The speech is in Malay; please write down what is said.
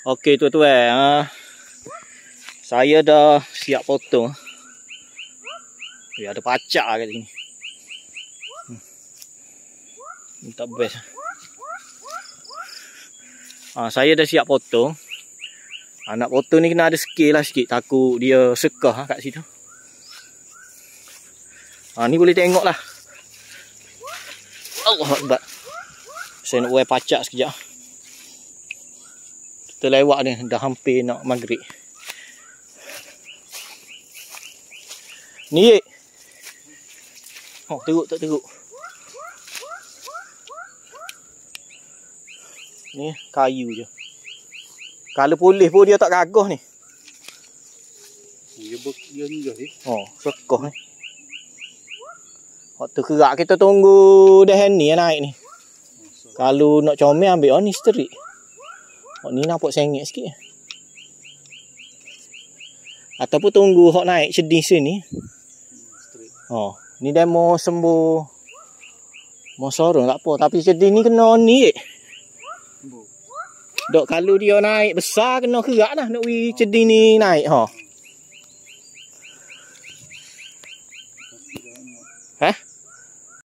Okey tuan-tuan, saya dah siap potong. Ada pacak kat sini. Ini tak best. Saya dah siap potong. Nak potong ni kena ada skill lah sikit. Takut dia sekah kat situ. Ni boleh tengok lah. Allah Akbar. Saya nak buat pacak sekejap. Kita lewat ni. Dah hampir nak maghrib. Ni teruk tak teruk. Ni kayu je. Kalau polis pun dia tak gagah ni. Dia ni je. Sekah ni. Waktu kerak kita tunggu dah ni naik ni. Kalau nak comel ambil ni straight. Ni nampak sengit sikit. Ataupun tunggu hok naik sedih sini. Ni demo sembuh. Mau sorong tak apa, tapi sedih ni kena ni. Dok kalau dia naik besar kena kerak lah nak wi cedi ni naik